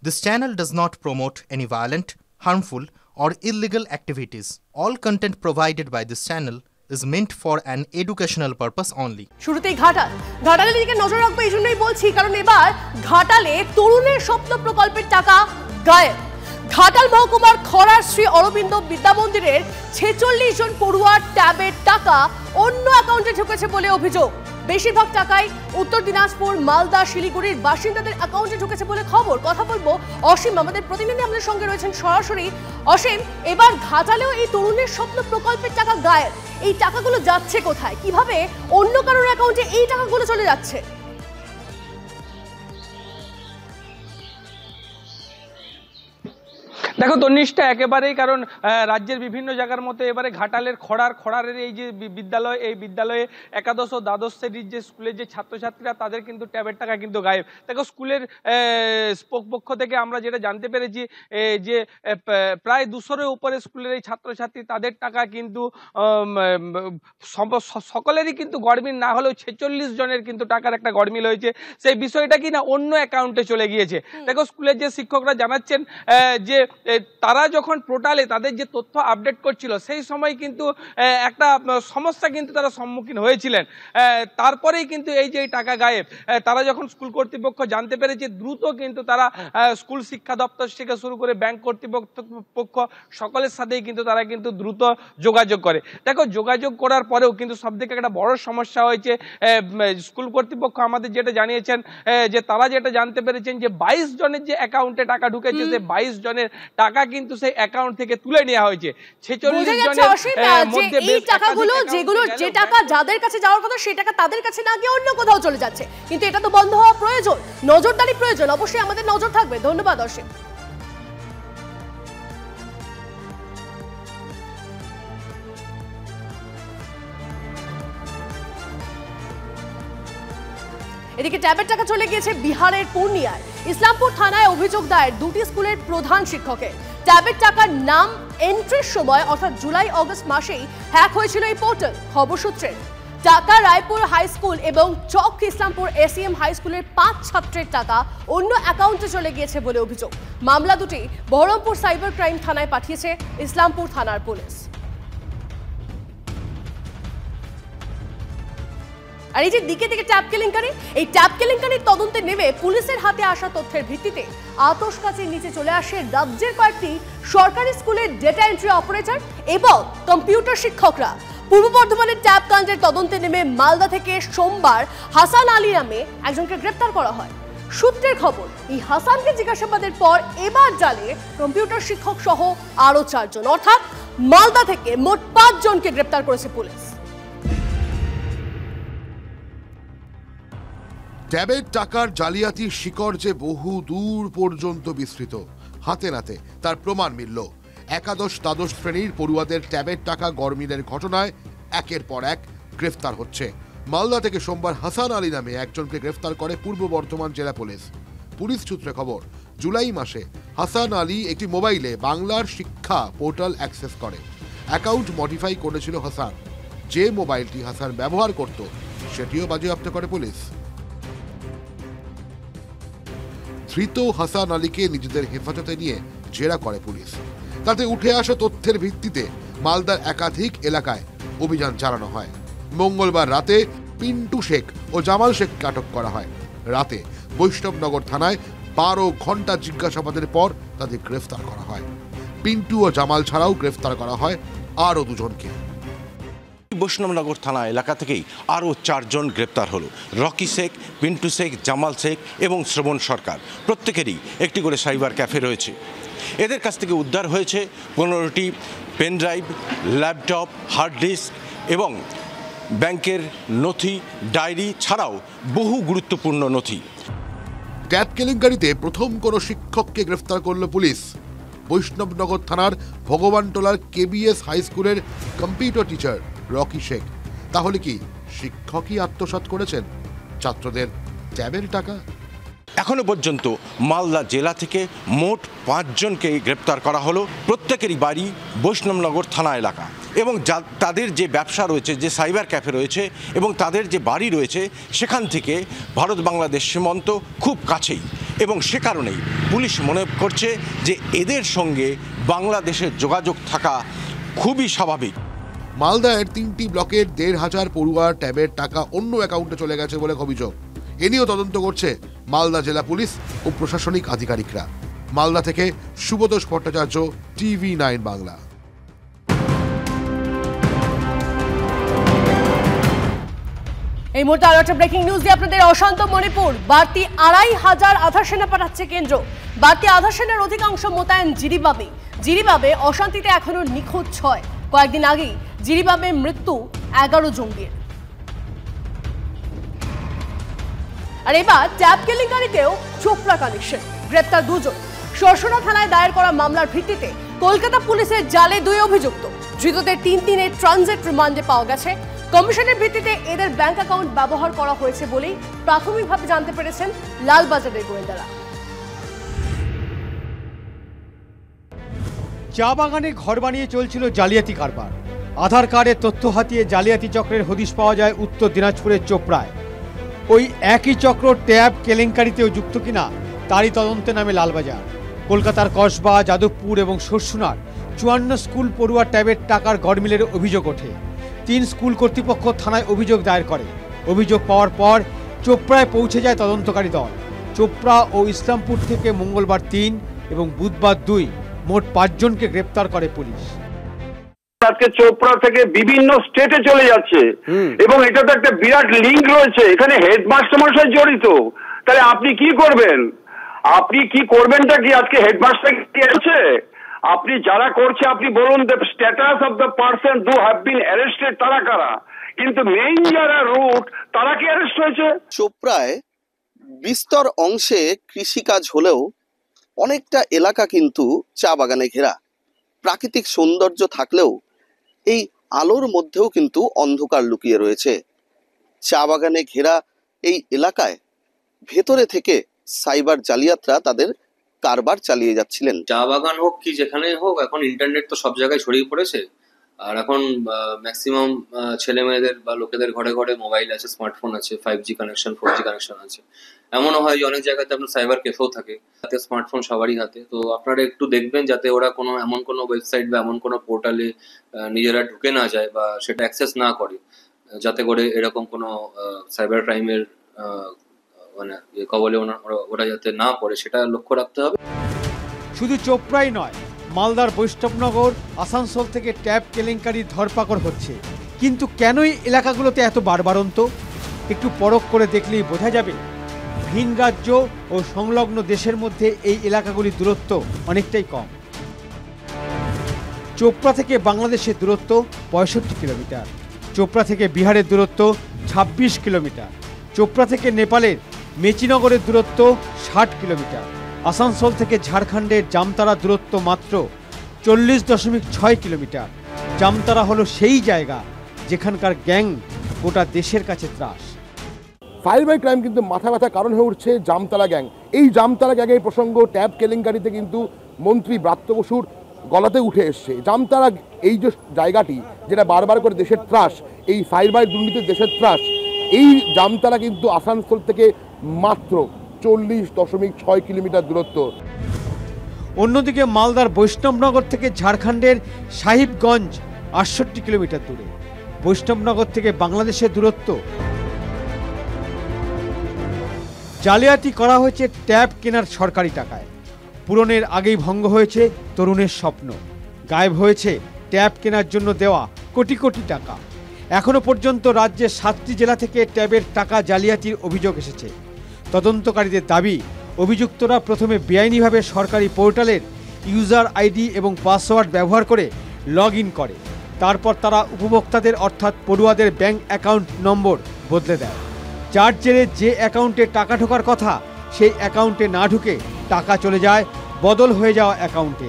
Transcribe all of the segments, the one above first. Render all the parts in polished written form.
This channel does not promote any violent, harmful, or illegal activities. All content provided by this channel is meant for an educational purpose only. শুরুতেই ঘাটালের দিকে নজর রাখবো এই জন্যই বলছি, কারণ এবার ঘাটালে তরুণের স্বপ্ন প্রকল্পের টাকা গায়েব। ঘাটাল মহকুমার খরার শ্রী অরবিন্দ বিদ্যা মন্দিরের 46 জন পড়ুয়ার ট্যাবের টাকা অন্য অ্যাকাউন্টে ঢুকেছে বলে অভিযোগ। বেশিরভাগ টাকাই উত্তর দিনাজপুর, মালদা, শিলিগুড়ির বাসিন্দাদের অ্যাকাউন্টে ঢুকেছে বলে খবর। কথা বলবো অসীম, আমাদের প্রতিনিধি আমাদের সঙ্গে রয়েছেন সরাসরি। অসীম, এবার ঘাটালেও এই তরুণের স্বপ্ন প্রকল্পের টাকা গায়েব। এই টাকাগুলো যাচ্ছে কোথায়, কিভাবে অন্য কারোর অ্যাকাউন্টে এই টাকাগুলো চলে যাচ্ছে? দেখো তন্নিষ্ঠা, একেবারেই, কারণ রাজ্যের বিভিন্ন জায়গার মতো এবারে ঘাটালের খড়ারের এই যে বিদ্যালয়, এই বিদ্যালয়ে একাদশ ও দ্বাদশ শ্রেণীর যে স্কুলের যে ছাত্রছাত্রীরা, তাদের কিন্তু ট্যাবের টাকা কিন্তু গায়েব। দেখো স্কুলের পক্ষ থেকে আমরা যেটা জানতে পেরেছি যে প্রায় 200-এর উপরে স্কুলের এই ছাত্রছাত্রী, তাদের টাকা কিন্তু সকলেরই কিন্তু গড়মিল না হলেও 46 জনের কিন্তু টাকার একটা গড়মিল হয়েছে। সেই বিষয়টা কি না অন্য অ্যাকাউন্টে চলে গিয়েছে। দেখো স্কুলের যে শিক্ষকরা জানাচ্ছেন যে তারা যখন পোর্টালে তাদের যে তথ্য আপডেট করছিল, সেই সময় কিন্তু একটা সমস্যা কিন্তু তারা সম্মুখীন হয়েছিলেন। তারপরেই কিন্তু এই যে টাকা গায়েব, তারা যখন স্কুল কর্তৃপক্ষ জানতে পেরেছে, দ্রুত কিন্তু তারা স্কুল শিক্ষা দপ্তর থেকে শুরু করে ব্যাংক কর্তৃপক্ষ সকলের সাথেই কিন্তু তারা কিন্তু দ্রুত যোগাযোগ করে। দেখো যোগাযোগ করার পরেও কিন্তু সবথেকে একটা বড় সমস্যা হয়েছে। স্কুল কর্তৃপক্ষ আমাদের যেটা জানিয়েছেন যে তারা যেটা জানতে পেরেছেন যে 22 জনের যে অ্যাকাউন্টে টাকা ঢুকেছে, সেই 22 জনের টাকা কিন্তু সেই অ্যাকাউন্ট থেকে তুলে নেওয়া হয়েছে। 46 জনের মধ্যে এই টাকাগুলো, যেগুলো যে টাকা যাদের কাছে যাওয়ার কথা, সেই টাকা তাদের কাছে না গিয়ে অন্য কোথাও চলে যাচ্ছে। কিন্তু এটা তো বন্ধ হওয়া প্রয়োজন, নজরদারি প্রয়োজন। অবশ্যই আমাদের নজর থাকবে। ধন্যবাদ অসীম। এদিকে ট্যাবের টাকা চলে গিয়েছে বিহারের পূর্ণিয়ায়। ইসলামপুর থানায় অভিযোগ দায়ের 2টি স্কুলের প্রধান শিক্ষকের। ট্যাবের টাকার নাম এন্ট্রির সময় অর্থাৎ জুলাই-আগস্ট মাসেই হ্যাক হয়েছিল এই পোর্টাল। খবর সূত্রে টাকা রায়পুর হাই স্কুল এবং চক ইসলামপুর এসএম হাই স্কুলের 5 ছাত্রের টাকা অন্য অ্যাকাউন্টে চলে গিয়েছে বলে অভিযোগ। মামলা দুটি বহরমপুর সাইবার ক্রাইম থানায় পাঠিয়েছে ইসলামপুর থানার পুলিশ। আর এই যে দিকে দিকে ট্যাব কেলেঙ্কারি, এই ট্যাব কেলেঙ্কারির তদন্তে নেমে পুলিশের হাতে আসা তথ্যের ভিত্তিতে আতশকাচির নিচে চলে আসে রাজ্যের কয়েকটি সরকারি স্কুলের ডেটা এন্ট্রি অপারেটর এবং কম্পিউটার শিক্ষকরা। পূর্ব বর্ধমানের ট্যাব কাণ্ডের তদন্তে নেমে মালদা থেকে সোমবার হাসান আলী নামে একজনকে গ্রেপ্তার করা হয়। সূত্রের খবর, এই হাসানকে জিজ্ঞাসাবাদের পর এবার জালে কম্পিউটার শিক্ষক সহ আরো 4 জন, অর্থাৎ মালদা থেকে মোট 5 জনকে গ্রেপ্তার করেছে পুলিশ। ট্যাবের টাকার জালিয়াতির শিকড় যে বহু দূর পর্যন্ত বিস্তৃত, হাতে নাতে তার প্রমাণ মিলল। একাদশ দ্বাদশ শ্রেণীর পড়ুয়াদের ট্যাবের টাকা গড়মিলের ঘটনায় একের পর এক গ্রেফতার হচ্ছে। মালদা থেকে সোমবার হাসান আলী নামে একজনকে গ্রেফতার করে পূর্ব বর্ধমান জেলা পুলিশ। পুলিশ সূত্রে খবর, জুলাই মাসে হাসান আলী একটি মোবাইলে বাংলার শিক্ষা পোর্টাল অ্যাক্সেস করে। অ্যাকাউন্ট মডিফাই করেছিল হাসান। যে মোবাইলটি হাসান ব্যবহার করত, সেটিও বাজেয়াপ্ত করে পুলিশ। ধৃত হাসান আলীকে নিজেদের হেফাজতে নিয়ে জেরা করে পুলিশ। তাতে উঠে আসা তথ্যের ভিত্তিতে মালদার একাধিক এলাকায় অভিযান চালানো হয়। মঙ্গলবার রাতে পিন্টু শেখ ও জামাল শেখকে আটক করা হয়। রাতে বৈষ্ণবনগর থানায় 12 ঘন্টা জিজ্ঞাসাবাদের পর তাদের গ্রেফতার করা হয়। পিন্টু ও জামাল ছাড়াও গ্রেফতার করা হয় আরও 2 জনকে। বৈষ্ণবনগর থানা এলাকা থেকেই আরও 4 জন গ্রেপ্তার হলো। রকি শেখ, পিন্টু শেখ, জামাল শেখ এবং শ্রবণ সরকার। প্রত্যেকেরই একটি করে সাইবার ক্যাফে রয়েছে। এদের কাছ থেকে উদ্ধার হয়েছে 15টি পেনড্রাইভ, ল্যাপটপ, হার্ড ডিস্ক এবং ব্যাংকের নথি, ডায়েরি ছাড়াও বহু গুরুত্বপূর্ণ নথি। ট্যাব কেলেঙ্কারিতে প্রথম কোনো শিক্ষককে গ্রেফতার করল পুলিশ। বৈষ্ণবনগর থানার ভগবানটোলার কেবিএস হাই স্কুলের কম্পিউটার টিচার রকি শেখ। তাহলে কি শিক্ষকই আত্মসাৎ করেছেন ছাত্রদের ট্যাবের টাকা? এখনো পর্যন্ত মালদা জেলা থেকে মোট 5 জনকে গ্রেপ্তার করা হলো। প্রত্যেকেরই বাড়ি বৈষ্ণবনগর থানা এলাকা এবং তাদের যে ব্যবসা রয়েছে, যে সাইবার ক্যাফে রয়েছে এবং তাদের যে বাড়ি রয়েছে, সেখান থেকে ভারত বাংলাদেশ সীমান্ত খুব কাছেই। এবং সে কারণেই পুলিশ মনে করছে যে এদের সঙ্গে বাংলাদেশের যোগাযোগ থাকা খুবই স্বাভাবিক। মালদার 3টি ব্লকের 1,500 পড়ুয়ার ট্যাবের টাকা অন্য অ্যাকাউন্টে চলে গেছে বলে অভিযোগ। এ নিয়েও তদন্ত করছে মালদা জেলা পুলিশ ও প্রশাসনিক আধিকারিকরা। মালদা থেকে শুভতোষ ভট্টাচার্য, TV9 বাংলা। এই মুহূর্তে আরো একটা ব্রেকিং নিউজ দিয়ে আপনাদের। অশান্ত মণিপুর, বাড়তি 2,500 আধার সেনা পাঠাচ্ছে কেন্দ্র। বাড়তি আধার সেনার অধিকাংশ মোতায়েন জিরিবাবে অশান্তিতে এখনো নিখোঁজ 6। কয়েকদিন আগেই জিরিবাবে মৃত্যু 11 জঙ্গির। আর এবার ট্যাব কেলেঙ্কারিতেও চোপড়া কানেকশন, গ্রেপ্তার 2 জন। সরসনা থানায় দায়ের করা মামলার ভিত্তিতে কলকাতা পুলিশের জালে 2 অভিযুক্ত। ধৃতদের 3 দিনের ট্রানজিট রিমান্ডে পাওয়া গেছে। কমিশনের ভিত্তিতে এদের ব্যাংক অ্যাকাউন্ট ব্যবহার করা হয়েছে বলেই প্রাথমিকভাবে জানতে পেরেছেন লালবাজারের গোয়েন্দারা। চা বাগানে ঘর বানিয়ে চলছিল জালিয়াতি কারবার। আধার কার্ডের তথ্য হাতিয়ে জালিয়াতি চক্রের হদিশ পাওয়া যায় উত্তর দিনাজপুরের চোপড়ায়। ওই একই চক্র ট্যাব কেলেঙ্কারিতেও যুক্ত কিনা তারই তদন্তে নামে লালবাজার। কলকাতার কসবা, যাদবপুর এবং সরসুনার 54 স্কুল পড়ুয়া ট্যাবের টাকার গড়মিলের অভিযোগ ওঠে। 3 স্কুল কর্তৃপক্ষ থানায় অভিযোগ দায়ের করে। অভিযোগ পাওয়ার পর চোপড়ায় পৌঁছে যায় তদন্তকারী দল। চোপড়া ও ইসলামপুর থেকে মঙ্গলবার 3 এবং বুধবার 2 মোট 5 জনকে গ্রেপ্তার করে পুলিশ। আজকে চোপড়া থেকে বিভিন্ন স্টেটে চলে যাচ্ছে এবং এটা তো একটা বিরাট লিঙ্ক রয়েছে। এখানে হেডমাস্টার মশাই জড়িত। তাহলে আপনি কি করবেন? টা কি আজকে হেডমাস্টার কি আছে? আপনি যারা করছে আপনি বলুন the status of the person who have been arrested তারা কারা, কিন্তু মেইন যারা রুট তারা কি অ্যারেস্ট হয়েছে? চোপড়ায় বিস্তর অংশে কৃষিকাজ হলেও অনেকটা এলাকা কিন্তু চা বাগানে ঘেরা। প্রাকৃতিক সৌন্দর্য থাকলেও এই আলোর মধ্যেও কিন্তু অন্ধকার লুকিয়ে রয়েছে। চা বাগানে ঘেরা এই এলাকায় ভেতরে থেকে সাইবার জালিয়াতরা তাদের কারবার চালিয়ে যাচ্ছিলেন। চা বাগান হোক কি যেখানে হোক, এখন ইন্টারনেট তো সব জায়গায় ছড়িয়ে পড়েছে। আর এখন ম্যাক্সিমাম ছেলে মেয়েদের বা লোকেদের ঘরে ঘরে মোবাইল আছে, স্মার্টফোন আছে, 5G কানেকশন, 4G কানেকশন আছে। এমনও হয় যে অনেক জায়গাতে আপনার সাইবার ক্যাফেও থাকে, তাতে স্মার্টফোন সবারই হাতে। তো আপনারা একটু দেখবেন যাতে ওরা কোনো এমন কোনো ওয়েবসাইট বা এমন কোনো পোর্টালে নিজেরা ঢুকে না যায় বা সেটা অ্যাক্সেস না করে, যাতে করে এরকম কোনো সাইবার ক্রাইমের মানে কবলে ওরা যাতে না পড়ে, সেটা লক্ষ্য রাখতে হবে। শুধু চোপড়াই নয়, মালদার বৈষ্ণবনগর, আসানসোল থেকে ট্যাব কেলেঙ্কারি ধরপাকড় হচ্ছে। কিন্তু কেনই এলাকাগুলোতে এত বাড়বাড়ন্ত? একটু পরখ করে দেখলেই বোঝা যাবে। ভিন রাজ্য ও সংলগ্ন দেশের মধ্যে এই এলাকাগুলির দূরত্ব অনেকটাই কম। চোপড়া থেকে বাংলাদেশের দূরত্ব 65 কিলোমিটার, চোপড়া থেকে বিহারের দূরত্ব 26 কিলোমিটার, চোপড়া থেকে নেপালের মেচিনগরের দূরত্ব 60 কিলোমিটার, আসানসোল থেকে ঝাড়খণ্ডের জামতারা দূরত্ব মাত্র 40.6 কিলোমিটার। জামতারা হলো সেই জায়গা যেখানকার গ্যাং গোটা দেশের কাছে ত্রাস। সাইবার ক্রাইম কিন্তু মাথা ব্যথা কারণ হয়ে উঠছে জামতারা গ্যাং। এই জামতারা গ্যাংয়ের প্রসঙ্গ ট্যাব কেলেঙ্কারিতে কিন্তু মন্ত্রী ব্রাত্য বসুর গলাতে উঠে এসছে। জামতারা এই যে জায়গাটি যেটা বারবার করে দেশের ত্রাস, এই সাইবার দুর্নীতির দেশের ত্রাস, এই জামতারা কিন্তু আসানসোল থেকে মাত্র 40.6 কিলোমিটার দূরত্ব। অন্যদিকে মালদার বৈষ্ণবনগর থেকে ঝাড়খণ্ডের সাহিবগঞ্জ 68 কিলোমিটার দূরে। বৈষ্ণবনগর থেকে বাংলাদেশের দূরত্ব। জালিয়াতি করা হয়েছে ট্যাব কেনার সরকারি টাকায়। পূরণের আগেই ভঙ্গ হয়েছে তরুণের স্বপ্ন। গায়েব হয়েছে ট্যাব কেনার জন্য দেওয়া কোটি কোটি টাকা। এখনো পর্যন্ত রাজ্যের 7টি জেলা থেকে ট্যাবের টাকা জালিয়াতির অভিযোগ এসেছে। তদন্তকারীদের দাবি, অভিযুক্তরা প্রথমে বেআইনিভাবে সরকারি পোর্টালের ইউজার আইডি এবং পাসওয়ার্ড ব্যবহার করে লগ ইন করে। তারপর তারা উপভোক্তাদের অর্থাৎ পড়ুয়াদের ব্যাংক অ্যাকাউন্ট নম্বর বদলে দেয়, যার জেরে যে অ্যাকাউন্টে টাকা ঢোকার কথা সেই অ্যাকাউন্টে না ঢুকে টাকা চলে যায় বদল হয়ে যাওয়া অ্যাকাউন্টে।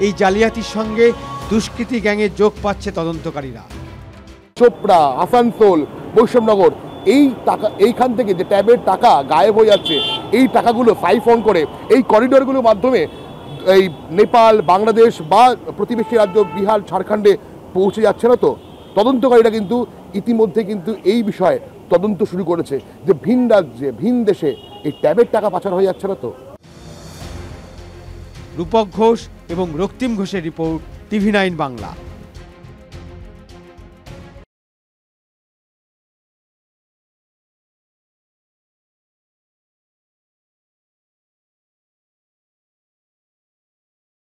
এই জালিয়াতির সঙ্গে দুষ্কৃতী গ্যাংয়ের যোগ পাচ্ছে তদন্তকারীরা। চোপড়া, আসানসোল, বৈষ্ণবনগর, এই টাকা, এইখান থেকে যে ট্যাবের টাকা গায়েব হয়ে যাচ্ছে, এই টাকাগুলো সাইফন করে এই করিডোরগুলোর মাধ্যমে এই নেপাল, বাংলাদেশ বা প্রতিবেশী রাজ্য বিহার, ঝাড়খণ্ডে পৌঁছে যাচ্ছে না। তো তদন্তকারীরা কিন্তু ইতিমধ্যে কিন্তু এই বিষয়ে তদন্ত শুরু করেছে যে ভিন রাজ্যে, ভিন দেশে এই ট্যাবের টাকা পাচার হয়ে যাচ্ছে না। তো রূপক ঘোষ এবং রক্তিম ঘোষের রিপোর্ট, টিভি9 বাংলা।